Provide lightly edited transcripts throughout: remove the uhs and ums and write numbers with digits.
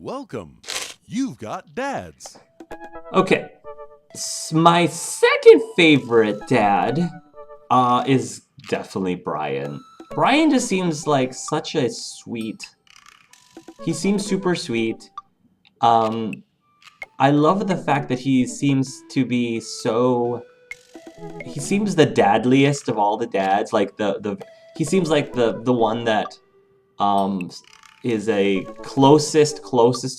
Welcome. You've got dads. Okay. My second favorite dad is definitely Brian. Brian just seems like such a sweet... He seems super sweet. I love the fact that he seems to be so... He seems the dadliest of all the dads. Like he seems like the one that is a closest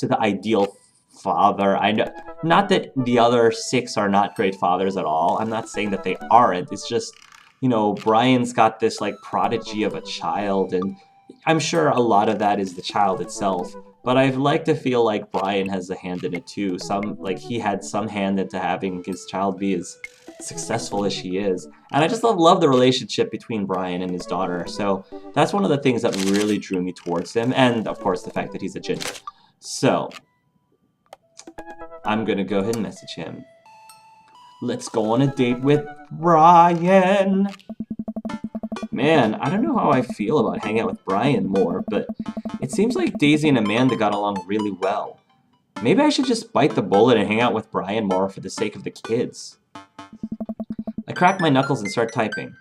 to the ideal father. I know, not that the other 6 are not great fathers at all. I'm not saying that they aren't. It's just, you know, Brian's got this like prodigy of a child, and I'm sure a lot of that is the child itself. But I'd like to feel like Brian has a hand in it too. He had some hand into having his child be as successful as she is. And I just love the relationship between Brian and his daughter. So that's one of the things that really drew me towards him. And of course the fact that he's a ginger. So I'm gonna go ahead and message him. Let's go on a date with Brian. Man, I don't know how I feel about hanging out with Brian more, but it seems like Daisy and Amanda got along really well. Maybe I should just bite the bullet and hang out with Brian more for the sake of the kids. I crack my knuckles and start typing.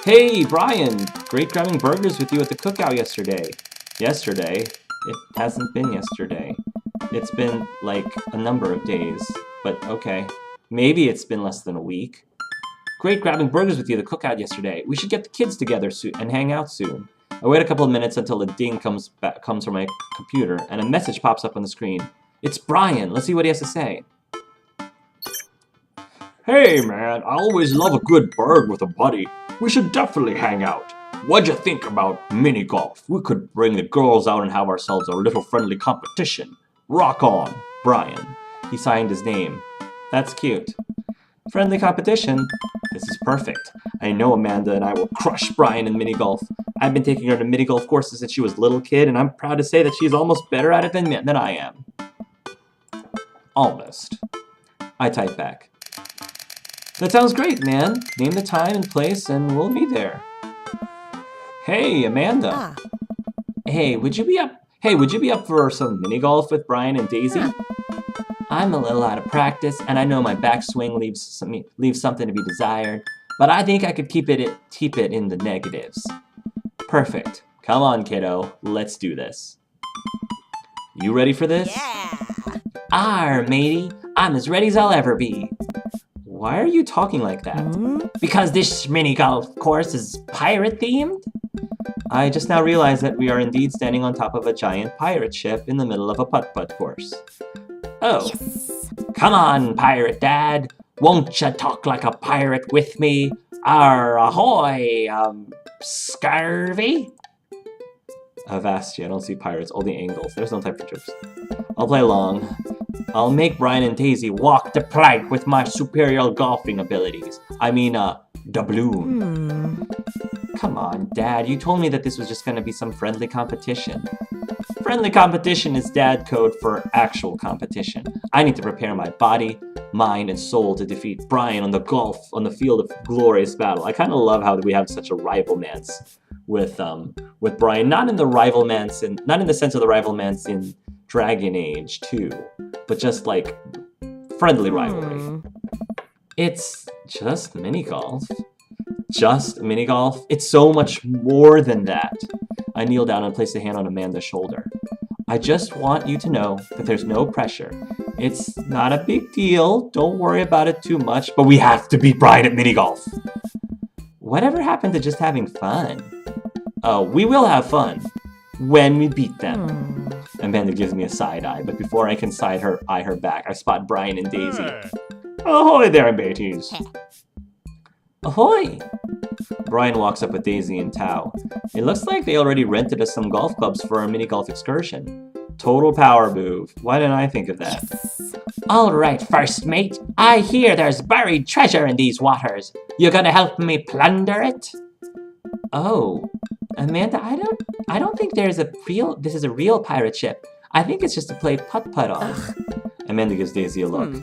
Hey, Brian! Great grabbing burgers with you at the cookout yesterday. Yesterday? It hasn't been yesterday. It's been, like, a number of days. But, okay. Maybe it's been less than a week. Great grabbing burgers with you at the cookout yesterday. We should get the kids together soon and hang out soon. I wait a couple of minutes until a ding comes from my computer, and a message pops up on the screen. It's Brian! Let's see what he has to say. Hey man, I always love a good burg with a buddy. We should definitely hang out. What'd you think about mini golf? We could bring the girls out and have ourselves a little friendly competition. Rock on, Brian. He signed his name. That's cute. Friendly competition? This is perfect. I know Amanda and I will crush Brian in mini golf. I've been taking her to mini golf courses since she was a little kid, and I'm proud to say that she's almost better at it than I am. Almost. I type back. That sounds great, man. Name the time and place, and we'll be there. Hey, Amanda. Hey, would you be up for some mini golf with Brian and Daisy? I'm a little out of practice, and I know my backswing leaves something to be desired, but I think I could keep it in the negatives. Perfect. Come on, kiddo. Let's do this. You ready for this? Yeah. Arr, matey. I'm as ready as I'll ever be. Why are you talking like that? Because this mini golf course is pirate themed? I just now realized that we are indeed standing on top of a giant pirate ship in the middle of a putt-putt course. Oh. Yes. Come on, pirate dad. Won't you talk like a pirate with me? Arr, ahoy, scurvy? Avasti, I don't see pirates, only angles. There's no time for jokes. I'll play along. I'll make Brian and Daisy walk the plank with my superior golfing abilities. I mean, doubloon. Come on, Dad. You told me that this was just gonna be some friendly competition. Friendly competition is dad code for actual competition. I need to prepare my body, mind, and soul to defeat Brian on the field of glorious battle. I kind of love how we have such a rivalmance with Brian. Not in the sense of the rivalmance in Dragon Age 2, but just like friendly rivalry. It's just mini golf. Just mini golf. It's so much more than that. I kneel down and place a hand on Amanda's shoulder. I just want you to know that there's no pressure. It's not a big deal. Don't worry about it too much, but we have to beat Brian at mini golf. Whatever happened to just having fun? Oh, we will have fun when we beat them. Amanda gives me a side eye, but before I can eye her back, I spot Brian and Daisy. Ahoy there, mateys. Ahoy! Brian walks up with Daisy and Tao. It looks like they already rented us some golf clubs for our mini golf excursion. Total power move. Why didn't I think of that? Yes. All right, first mate. I hear there's buried treasure in these waters. You gonna help me plunder it? Oh, Amanda, I don't think this is a real pirate ship. I think it's just to play putt-putt on. Amanda gives Daisy a look.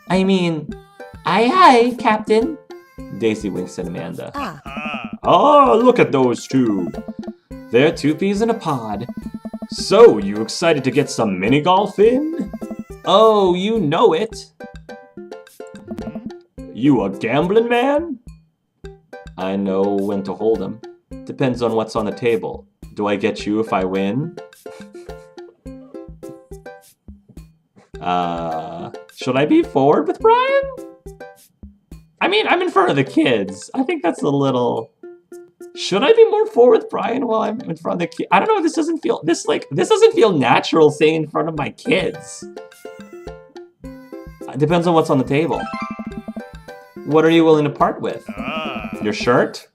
I mean, aye aye, Captain. Daisy winks at Amanda. Oh, look at those two. They're 2 peas in a pod. So, you excited to get some mini golf in? Oh, you know it. You a gambling man? I know when to hold 'em. Depends on what's on the table. Do I get you if I win? Should I be forward with Brian? I mean, I'm in front of the kids. I think that's a little... Should I be more forward with Brian while I'm in front of the kids? I don't know, this doesn't feel natural saying in front of my kids. It depends on what's on the table. What are you willing to part with? Your shirt?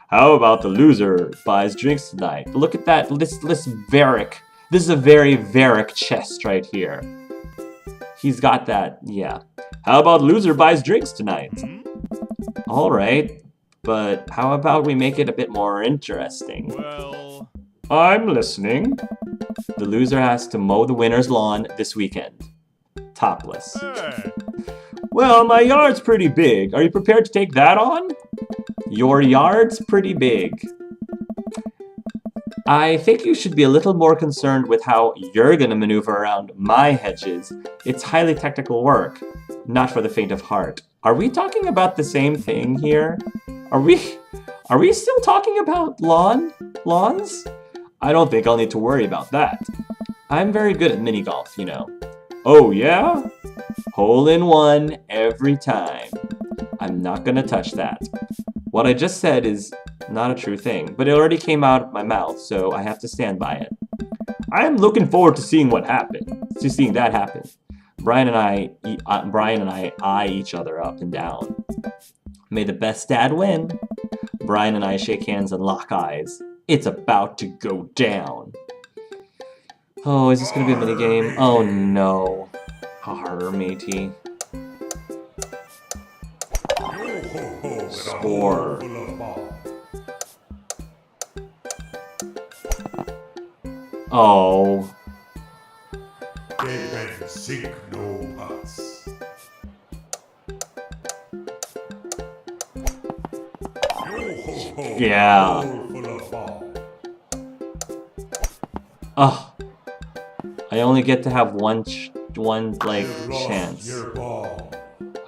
How about the loser buys drinks tonight? Look at that, this Varric. This is a very Varric chest right here. He's got that, yeah. How about loser buys drinks tonight? All right, but how about we make it a bit more interesting? Well... I'm listening. The loser has to mow the winner's lawn this weekend. Topless. Hey. Well, my yard's pretty big. Are you prepared to take that on? Your yard's pretty big. I think you should be a little more concerned with how you're gonna maneuver around my hedges. It's highly technical work, not for the faint of heart. Are we talking about the same thing here? Are we still talking about lawns? I don't think I'll need to worry about that. I'm very good at mini golf, you know. Oh yeah? Hole in one every time. I'm not gonna touch that. What I just said is not a true thing, but it already came out of my mouth, so I have to stand by it. I'm looking forward to seeing what happened, to seeing that happen. Brian and I eye each other up and down. May the best dad win. Brian and I shake hands and lock eyes. It's about to go down. Oh, is this gonna be a mini game? Oh no. Arr, matey. Score. Oh. Dead men sink no huts. Yeah. Ugh. I only get to have one chance.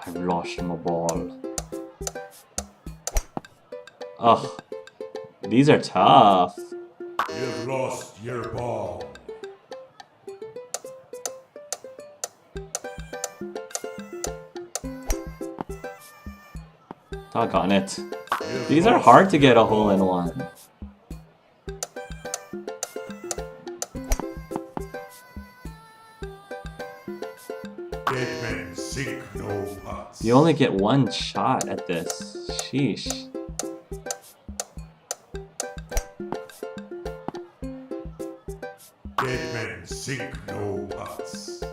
I've lost my ball. Ugh. These are tough. You've lost your ball. Doggone it. These are hard to get a hole in one. Dead men sink no huts. You only get one shot at this. Sheesh. Dead men sink no huts.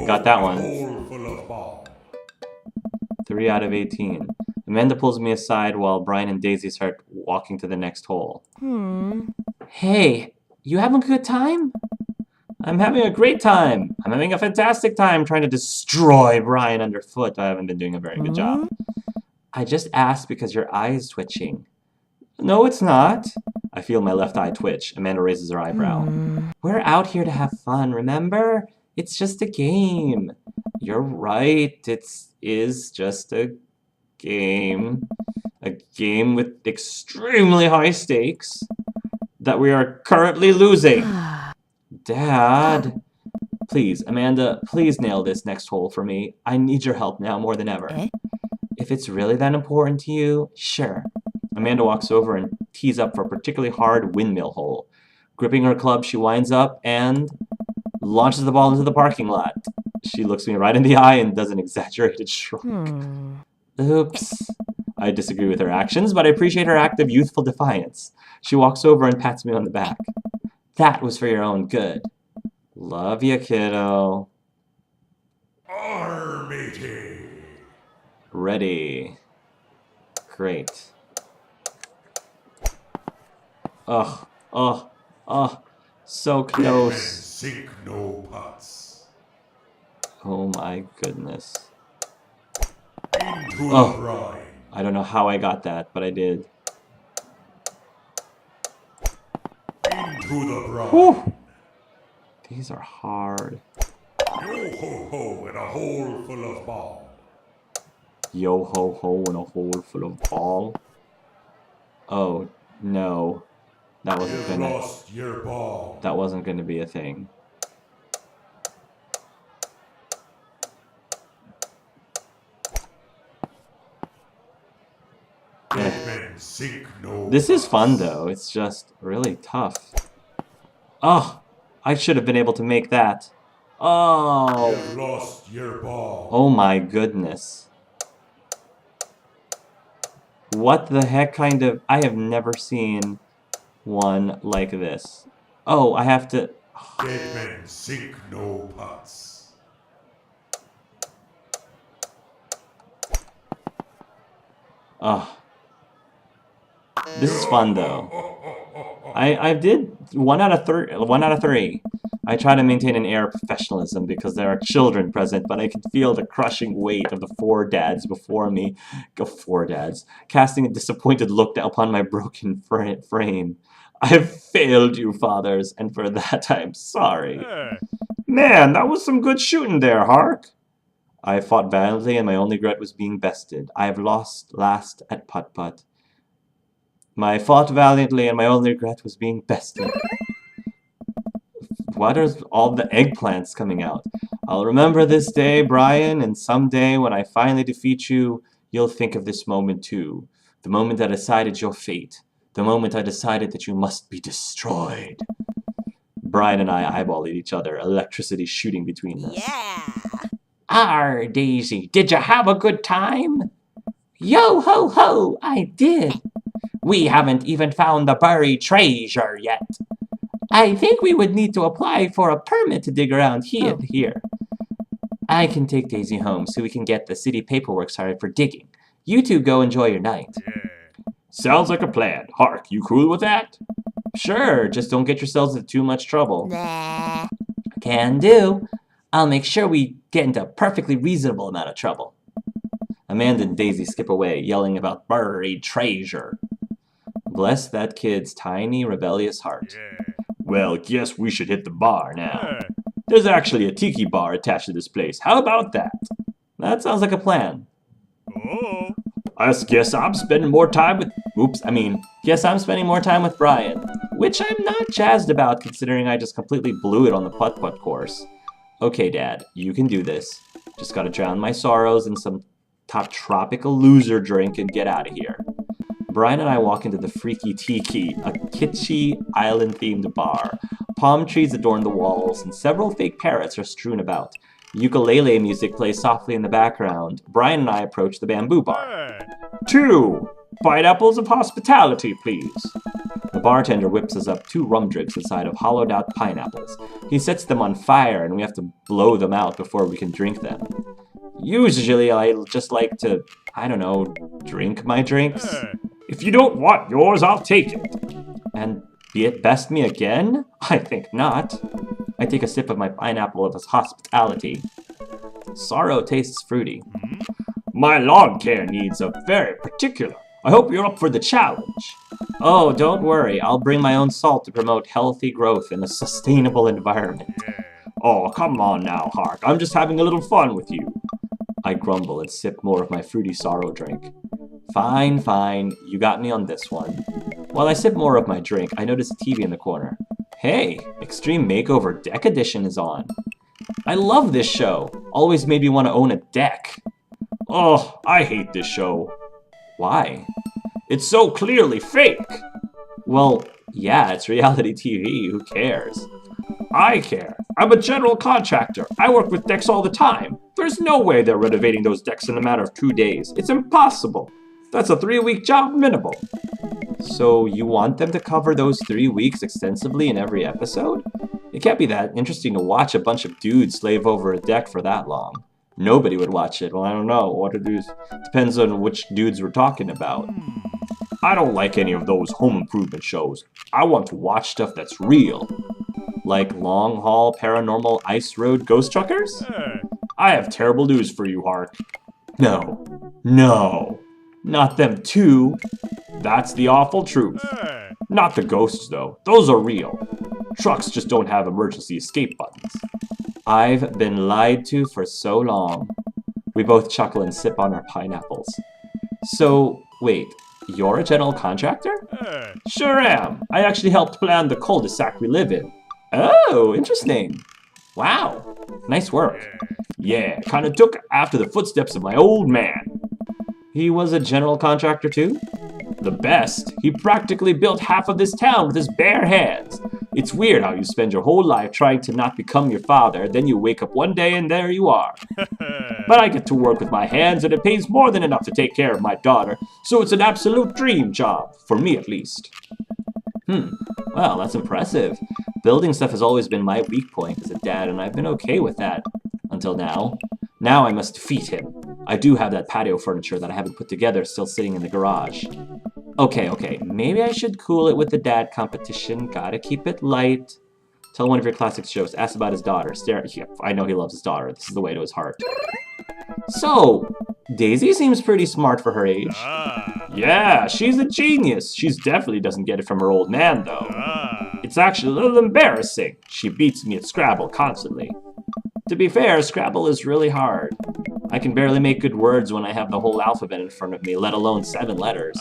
Got that one. Hole full of ball. 3 out of 18. Amanda pulls me aside while Brian and Daisy start walking to the next hole. Hey, you having a good time? I'm having a great time. I'm having a fantastic time trying to destroy Brian underfoot. I haven't been doing a very good job. I just asked because your eye is twitching. No, it's not. I feel my left eye twitch. Amanda raises her eyebrow. We're out here to have fun, remember? It's just a game. You're right. It is just a game. A game with extremely high stakes that we are currently losing. Dad. Please, Amanda, please nail this next hole for me. I need your help now more than ever. If it's really that important to you, sure. Amanda walks over and tees up for a particularly hard windmill hole. Gripping her club, she winds up and launches the ball into the parking lot. She looks me right in the eye and does an exaggerated shrug. Oops. I disagree with her actions, but I appreciate her act of youthful defiance. She walks over and pats me on the back. That was for your own good. Love ya, kiddo. Armatey. Ready. Great. Ugh. Ugh. Ugh. So Dead men close. sink no huts. Oh my goodness. Into Oh. the brine. I don't know how I got that, but I did. to the bride. Whew. These are hard. Yo ho ho in a hole full of ball. Yo ho ho in a hole full of ball. Oh no, that wasn't You've gonna. lost your ball. That wasn't gonna be a thing. Dead men sink no This is fun huts. though. It's just really tough. Oh, I should have been able to make that. Oh, You've lost your ball. oh my goodness. What the heck kind of... I have never seen one like this. Oh, I have to... Dead men sink no huts. Oh. This is fun though. I did 1 out of 3. I try to maintain an air of professionalism because there are children present, but I can feel the crushing weight of the 4 dads before me. Go 4 dads, casting a disappointed look upon my broken frame. I have failed you, fathers, and for that I'm sorry. Man, that was some good shooting there, Hark. I have fought valiantly, and my only regret was being bested. I have lost last at putt-putt. I fought valiantly, and my only regret was being bested. What are all the eggplants coming out? I'll remember this day, Brian, and someday when I finally defeat you, you'll think of this moment too. The moment I decided your fate. The moment I decided that you must be destroyed. Brian and I eyeballed each other, electricity shooting between us. Yeah. Arr, Daisy, did you have a good time? Yo ho ho, I did. We haven't even found the buried treasure yet. I think we would need to apply for a permit to dig around here. I can take Daisy home so we can get the city paperwork started for digging. You two go enjoy your night. Sounds like a plan. Hark, you cool with that? Sure, just don't get yourselves into too much trouble. Nah. Can do. I'll make sure we get into a perfectly reasonable amount of trouble. Amanda and Daisy skip away, yelling about buried treasure. Bless that kid's tiny, rebellious heart. Well, guess we should hit the bar now. There's actually a tiki bar attached to this place. How about that? That sounds like a plan. I guess I'm spending more time with... Guess I'm spending more time with Brian. Which I'm not jazzed about, considering I just completely blew it on the putt-putt course. Okay, Dad, you can do this. Just gotta drown my sorrows in some top tropical loser drink and get out of here. Brian and I walk into the Freaky Tiki, a kitschy, island-themed bar. Palm trees adorn the walls, and several fake parrots are strewn about. Ukulele music plays softly in the background. Brian and I approach the bamboo bar. 2 pineapples of hospitality, please. The bartender whips us up 2 rum drinks inside of hollowed-out pineapples. He sets them on fire, and we have to blow them out before we can drink them. Usually, I just like to, I don't know, drink my drinks. If you don't want yours, I'll take it. And be it best me again? I think not. I take a sip of my pineapple of hospitality. Sorrow tastes fruity. My lawn care needs are very particular. I hope you're up for the challenge. Oh, don't worry. I'll bring my own salt to promote healthy growth in a sustainable environment. Oh, come on now, Hark. I'm just having a little fun with you. I grumble and sip more of my fruity sorrow drink. Fine, fine. You got me on this one. While I sip more of my drink, I notice a TV in the corner. Hey, Extreme Makeover Deck Edition is on. I love this show. Always made me want to own a deck. Oh, I hate this show. Why? It's so clearly fake. Well, yeah, it's reality TV. Who cares? I care. I'm a general contractor. I work with decks all the time. There's no way they're renovating those decks in a matter of 2 days. It's impossible. That's a 3-week job minimum. So you want them to cover those 3 weeks extensively in every episode? It can't be that interesting to watch a bunch of dudes slave over a deck for that long. Nobody would watch it. Well, I don't know. What it is depends on which dudes we're talking about. I don't like any of those home improvement shows. I want to watch stuff that's real. Like long haul paranormal ice road ghost truckers? I have terrible news for you, Hark. No, not them too. That's the awful truth. Not the ghosts, though. Those are real. Trucks just don't have emergency escape buttons. I've been lied to for so long. We both chuckle and sip on our pineapples. So, wait, you're a general contractor? Sure am. I actually helped plan the cul-de-sac we live in. Oh, interesting. Wow, nice work. Yeah, kinda took after the footsteps of my old man. He was a general contractor too? The best. He practically built half of this town with his bare hands. It's weird how you spend your whole life trying to not become your father, then you wake up one day and there you are. But I get to work with my hands and it pays more than enough to take care of my daughter, so it's an absolute dream job, for me at least. Well, that's impressive. Building stuff has always been my weak point as a dad, and I've been okay with that. Until now. Now I must defeat him. I do have that patio furniture that I haven't put together still sitting in the garage. Okay, maybe I should cool it with the dad competition. Gotta keep it light. Tell one of your classic jokes. Ask about his daughter. I know he loves his daughter. This is the way to his heart. So, Daisy seems pretty smart for her age. Yeah, she's a genius. She definitely doesn't get it from her old man, though. It's actually a little embarrassing. She beats me at Scrabble constantly. To be fair, Scrabble is really hard. I can barely make good words when I have the whole alphabet in front of me, let alone 7 letters.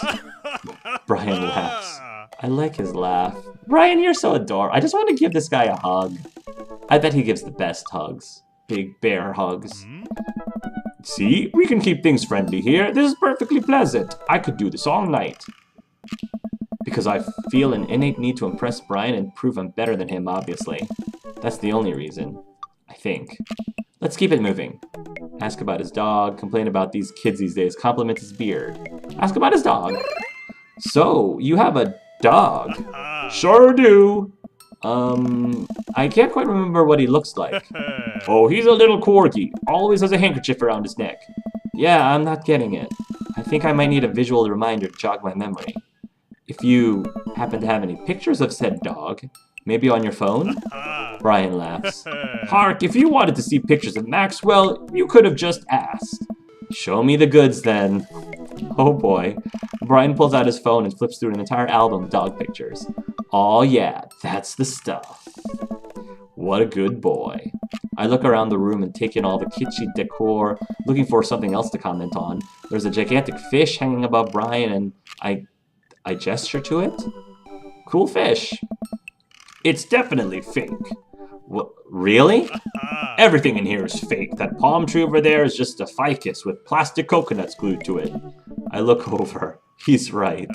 Brian laughs. I like his laugh. Brian, you're so adorable. I just want to give this guy a hug. I bet he gives the best hugs. Big bear hugs. See, we can keep things friendly here. This is perfectly pleasant. I could do this all night. Because I feel an innate need to impress Brian and prove I'm better than him, obviously. That's the only reason. I think. Let's keep it moving. Ask about his dog, complain about these kids these days, compliment his beard. Ask about his dog. So, you have a dog? Sure do. I can't quite remember what he looks like. Oh, he's a little corgi. Always has a handkerchief around his neck. Yeah, I'm not getting it. I think I might need a visual reminder to jog my memory. If you happen to have any pictures of said dog, maybe on your phone? Brian laughs. Hark, if you wanted to see pictures of Maxwell, you could have just asked. Show me the goods then. Oh boy. Brian pulls out his phone and flips through an entire album of dog pictures. Aw yeah, that's the stuff. What a good boy. I look around the room and take in all the kitschy decor, looking for something else to comment on. There's a gigantic fish hanging above Brian and I gesture to it. Cool fish. It's definitely fake. What, really? Everything in here is fake. That palm tree over there is just a ficus with plastic coconuts glued to it. I look over. He's right.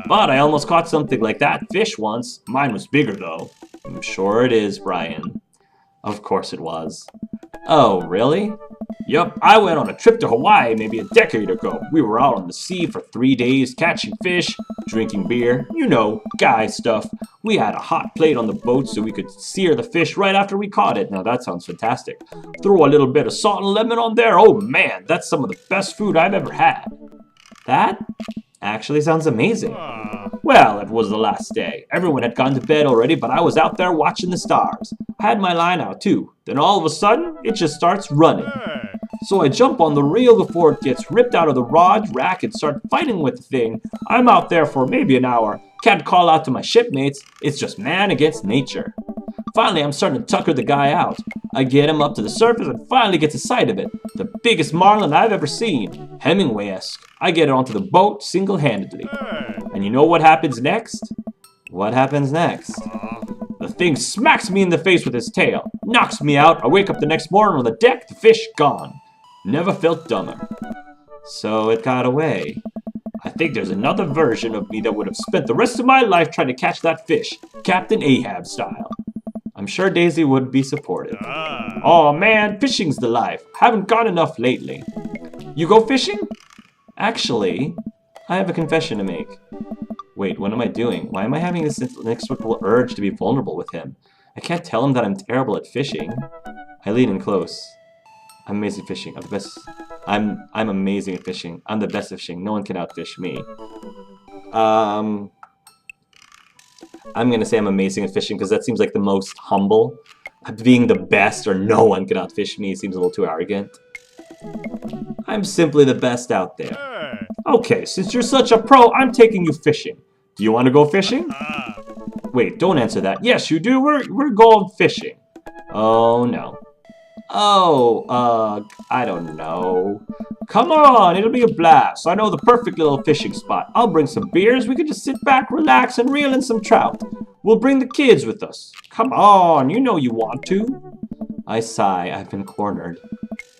But I almost caught something like that fish once. Mine was bigger though. I'm sure it is, Brian. Of course it was. Oh, really? Yup, I went on a trip to Hawaii maybe a decade ago. We were out on the sea for 3 days, catching fish, drinking beer, you know, guy stuff. We had a hot plate on the boat so we could sear the fish right after we caught it. Now that sounds fantastic. Throw a little bit of salt and lemon on there. Oh man, that's some of the best food I've ever had. That actually sounds amazing. Well, it was the last day. Everyone had gone to bed already, but I was out there watching the stars. I had my line out too. Then all of a sudden, it just starts running. So I jump on the reel before it gets ripped out of the rod rack and start fighting with the thing. I'm out there for maybe an hour. Can't call out to my shipmates. It's just man against nature. Finally, I'm starting to tucker the guy out. I get him up to the surface and finally gets a sight of it. The biggest marlin I've ever seen. Hemingway-esque. I get it onto the boat single-handedly. And you know what happens next? What happens next? The thing smacks me in the face with his tail. Knocks me out. I wake up the next morning on the deck. The fish gone. Never felt dumber. So it got away. I think there's another version of me that would have spent the rest of my life trying to catch that fish. Captain Ahab style. I'm sure Daisy would be supportive. Oh man, fishing's the life. Haven't gone enough lately. You go fishing? Actually, I have a confession to make. Wait, what am I doing? Why am I having this inexplicable urge to be vulnerable with him? I can't tell him that I'm terrible at fishing. I lean in close. I'm amazing at fishing. I'm the best. I'm amazing at fishing. I'm the best at fishing. No one can outfish me. I'm gonna say I'm amazing at fishing because that seems like the most humble. Being the best or no one can outfish me seems a little too arrogant. I'm simply the best out there. Okay, since you're such a pro, I'm taking you fishing. Do you want to go fishing? Wait, don't answer that. Yes, you do. We're going fishing. Oh, no. Oh, I don't know. Come on, it'll be a blast. I know the perfect little fishing spot. I'll bring some beers. We can just sit back, relax, and reel in some trout. We'll bring the kids with us. Come on, you know you want to. I sigh. I've been cornered.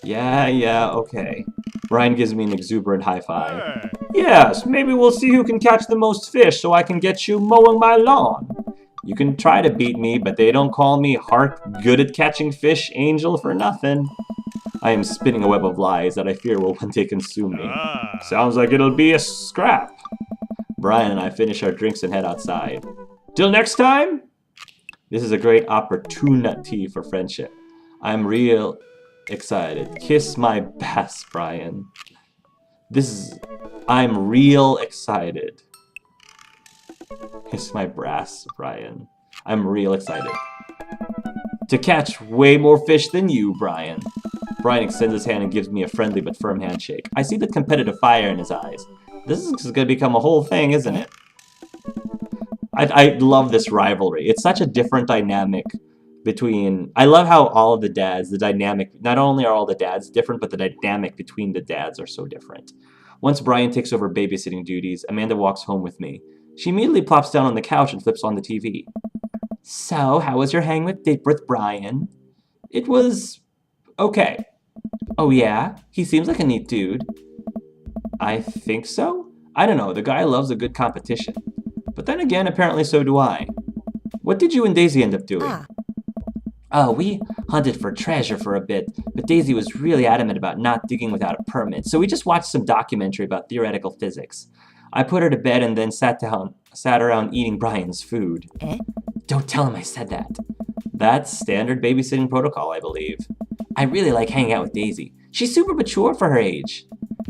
Yeah, okay. Brian gives me an exuberant high five. Yes, maybe we'll see who can catch the most fish so I can get you mowing my lawn. You can try to beat me, but they don't call me Heart Good at Catching Fish Angel for nothing. I am spinning a web of lies that I fear will one day consume me. Sounds like it'll be a scrap. Brian and I finish our drinks and head outside. Till next time! This is a great opportunity for friendship. I'm real excited. Kiss my bass, Brian. I'm real excited. Kiss my brass, Brian. I'm real excited. To catch way more fish than you, Brian. Brian extends his hand and gives me a friendly but firm handshake. I see the competitive fire in his eyes. This is going to become a whole thing, isn't it? I love this rivalry. It's such a different dynamic between... I love how all of the dads, the dynamic... Not only are all the dads different, but the dynamic between the dads are so different. Once Brian takes over babysitting duties, Amanda walks home with me. She immediately plops down on the couch and flips on the TV. So, how was your hang with Brian? It was... okay. Oh yeah? He seems like a neat dude. I think so? I don't know, the guy loves a good competition. But then again, apparently so do I. What did you and Daisy end up doing? Oh, we hunted for treasure for a bit, but Daisy was really adamant about not digging without a permit, so we just watched some documentary about theoretical physics. I put her to bed and then sat around eating Brian's food. Don't tell him I said that. That's standard babysitting protocol, I believe. I really like hanging out with Daisy. She's super mature for her age.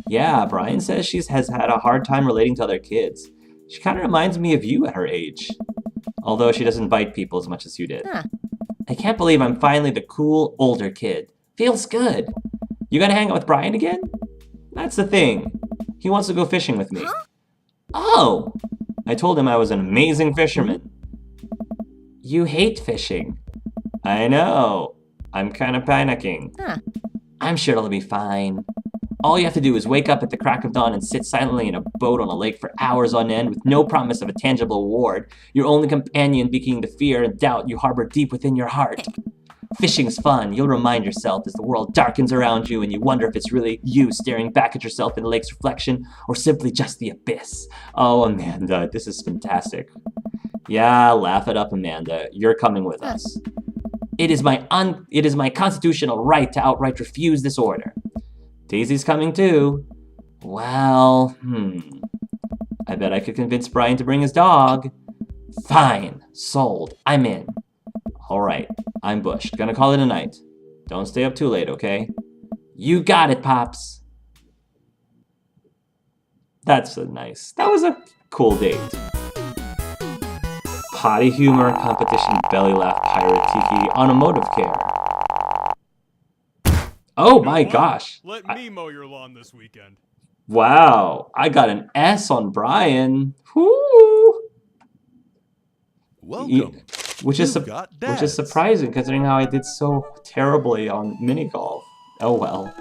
Yeah, Brian says she has had a hard time relating to other kids. She kind of reminds me of you at her age. Although she doesn't bite people as much as you did. I can't believe I'm finally the cool, older kid. Feels good. You gonna hang out with Brian again? That's the thing. He wants to go fishing with me. Oh! I told him I was an amazing fisherman. You hate fishing. I know. I'm kind of panicking. I'm sure it'll be fine. All you have to do is wake up at the crack of dawn and sit silently in a boat on a lake for hours on end with no promise of a tangible reward, your only companion being the fear and doubt you harbor deep within your heart. Fishing's fun. You'll remind yourself as the world darkens around you and you wonder if it's really you staring back at yourself in the lake's reflection or simply just the abyss. Oh, Amanda, this is fantastic. Yeah, laugh it up, Amanda. You're coming with us. It is my constitutional right to outright refuse this order. Daisy's coming too. Well, I bet I could convince Brian to bring his dog. Fine. Sold. I'm in. Alright. I'm bushed. Gonna call it a night. Don't stay up too late, okay? You got it, Pops. That was a cool date. Potty humor, competition, belly laugh, pirate tiki, automotive care. Oh my gosh. Let me mow your lawn this weekend. Wow. I got an S on Brian. Whoo! Welcome. Which is surprising considering how I did so terribly on mini golf. Oh well.